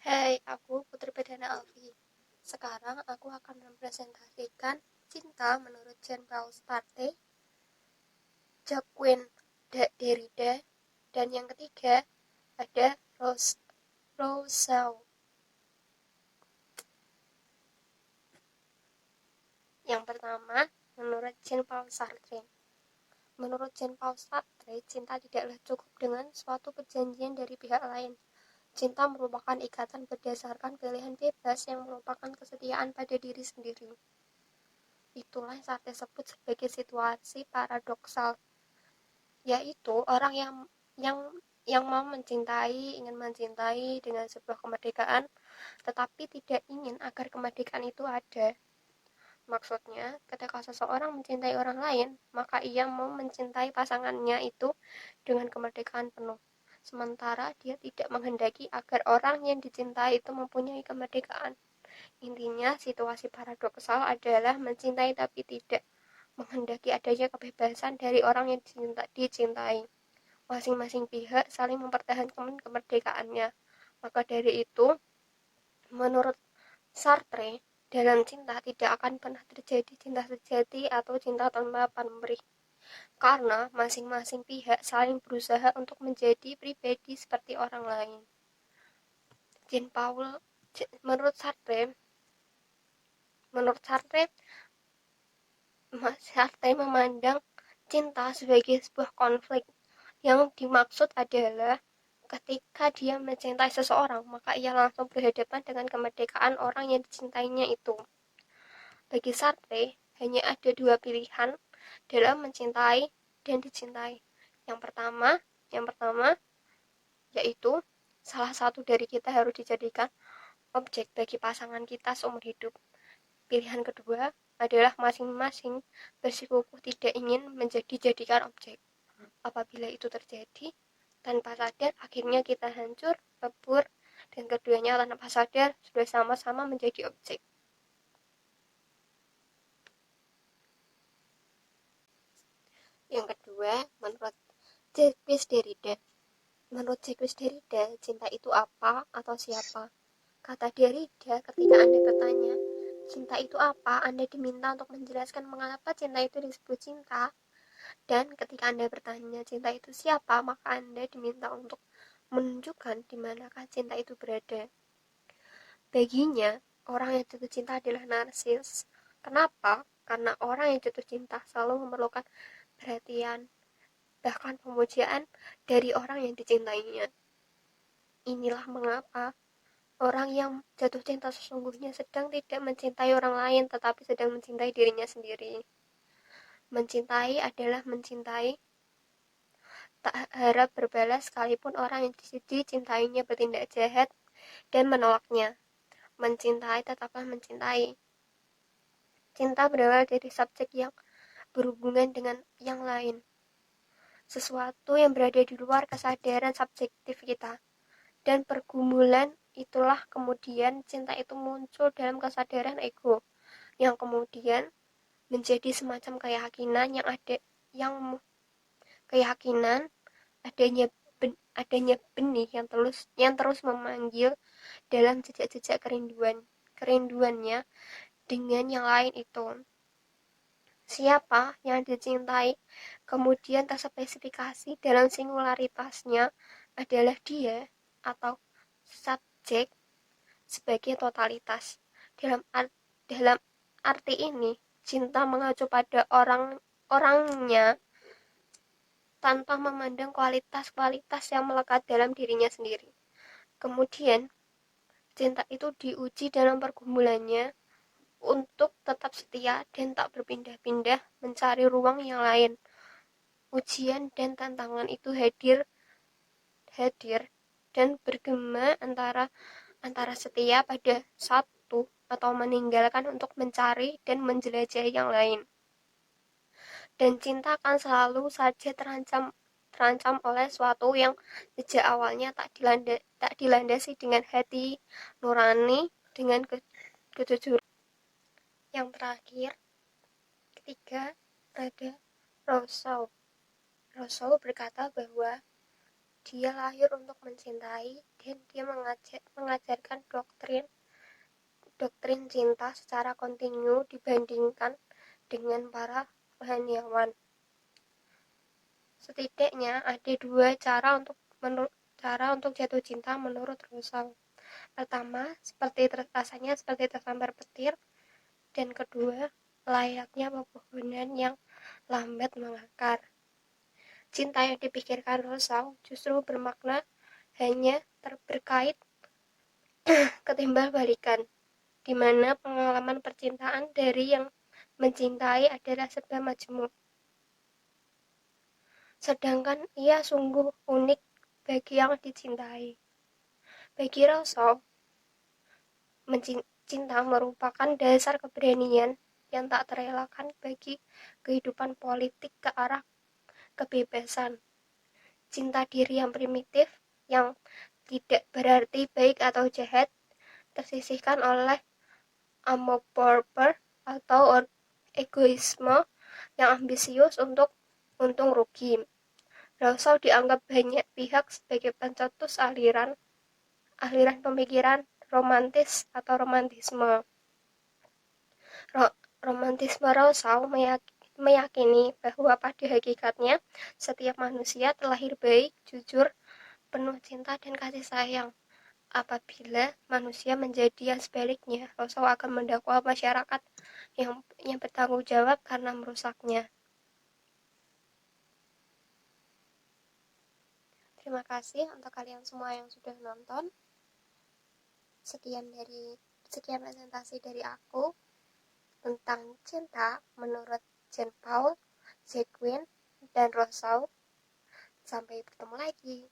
Hai, aku Putri Perdana Alfi. Sekarang aku akan mempresentasikan Cinta menurut Jean-Paul Sartre, Jacques Derrida, dan yang ketiga ada Rousseau. Yang pertama, menurut Jean-Paul Sartre. Menurut Jean-Paul Sartre, cinta tidaklah cukup dengan suatu perjanjian dari pihak lain. Cinta merupakan ikatan berdasarkan pilihan bebas yang merupakan kesetiaan pada diri sendiri. Itulah yang Sartre sebut sebagai situasi paradoksal, yaitu orang yang yang mau ingin mencintai dengan sebuah kemerdekaan, tetapi tidak ingin agar kemerdekaan itu ada. Maksudnya, ketika seseorang mencintai orang lain, maka ia mau mencintai pasangannya itu dengan kemerdekaan penuh. Sementara dia tidak menghendaki agar orang yang dicintai itu mempunyai kemerdekaan. Intinya, situasi paradoksal adalah mencintai tapi tidak menghendaki adanya kebebasan dari orang yang dicintai. Masing-masing pihak saling mempertahankan kemerdekaannya. Maka dari itu, menurut Sartre, dalam cinta tidak akan pernah terjadi cinta sejati atau cinta tanpa pamrih. Karena masing-masing pihak saling berusaha untuk menjadi pribadi seperti orang lain. Jean Paul menurut Sartre, menurut Sartre, Sartre memandang cinta sebagai sebuah konflik. Yang dimaksud adalah ketika dia mencintai seseorang, maka ia langsung berhadapan dengan kemerdekaan orang yang dicintainya itu. Bagi Sartre, hanya ada dua pilihan dalam mencintai dan dicintai. Yang pertama yaitu salah satu dari kita harus dijadikan objek bagi pasangan kita seumur hidup. Pilihan kedua adalah masing-masing bersikukuh tidak ingin menjadikan objek. Apabila itu terjadi, tanpa sadar akhirnya kita hancur, lebur, dan keduanya tanpa sadar sudah sama-sama menjadi objek. Yang kedua, menurut Jacques Derrida. Menurut Jacques Derrida, cinta itu apa atau siapa? Kata Derrida, ketika Anda bertanya, cinta itu apa? Anda diminta untuk menjelaskan mengapa cinta itu disebut cinta. Dan ketika Anda bertanya cinta itu siapa, maka Anda diminta untuk menunjukkan di manakah cinta itu berada. Baginya, orang yang jatuh cinta adalah narsis. Kenapa? Karena orang yang jatuh cinta selalu memerlukan perhatian, bahkan pemujaan dari orang yang dicintainya. Inilah mengapa orang yang jatuh cinta sesungguhnya sedang tidak mencintai orang lain, tetapi sedang mencintai dirinya sendiri. Mencintai adalah mencintai, tak harap berbalas sekalipun orang yang dicintainya bertindak jahat dan menolaknya. Mencintai tetaplah mencintai. Cinta berawal dari subjek yang berhubungan dengan yang lain. Sesuatu yang berada di luar kesadaran subjektif kita. Dan pergumulan itulah kemudian cinta itu muncul dalam kesadaran ego. Yang kemudian menjadi semacam keyakinan yang keyakinan adanya adanya benih yang terus memanggil dalam jejak-jejak kerinduannya dengan yang lain itu. Siapa yang dicintai kemudian terspesifikasi dalam singularitasnya adalah dia atau subjek sebagai totalitas. Dalam arti ini, cinta mengacu pada orangnya tanpa memandang kualitas-kualitas yang melekat dalam dirinya sendiri. Kemudian, cinta itu diuji dalam pergumulannya untuk tetap setia dan tak berpindah-pindah mencari ruang yang lain. Ujian dan tantangan itu hadir dan bergema antara setia pada satu atau meninggalkan untuk mencari dan menjelajahi yang lain. Dan cinta akan selalu saja terancam oleh suatu yang sejak awalnya tak dilandasi dengan hati nurani, dengan kejujuran. Yang terakhir, ketiga, ada Rousseau. Rousseau berkata bahwa Dia lahir untuk mencintai dan dia mengajarkan doktrin cinta secara kontinu dibandingkan dengan para rohaniawan. Setidaknya ada dua cara untuk jatuh cinta menurut Rousseau. Pertama, rasanya seperti tersambar petir, dan kedua, layaknya pepohonan yang lambat mengakar. Cinta yang dipikirkan Rousseau justru bermakna hanya berkait ketimbal-balikan, di mana pengalaman percintaan dari yang mencintai adalah sebuah majemuk. Sedangkan ia sungguh unik bagi yang dicintai. Bagi Rousseau, cinta merupakan dasar keberanian yang tak terelakkan bagi kehidupan politik ke arah kebebasan. Cinta diri yang primitif, yang tidak berarti baik atau jahat, tersisihkan oleh amour-propre atau egoisme yang ambisius untuk untung rugi. Rousseau dianggap banyak pihak sebagai pencetus aliran pemikiran romantis atau romantisme. Romantisme Rousseau meyakini bahwa pada hakikatnya setiap manusia terlahir baik, jujur, penuh cinta dan kasih sayang. Apabila manusia menjadi yang sebaliknya, Rousseau akan mendakwa masyarakat yang bertanggung jawab karena merusaknya. Terima kasih untuk kalian semua yang sudah nonton. Sekian presentasi dari aku tentang cinta menurut Jean Paul, Jacquin, dan Rousseau. Sampai bertemu lagi.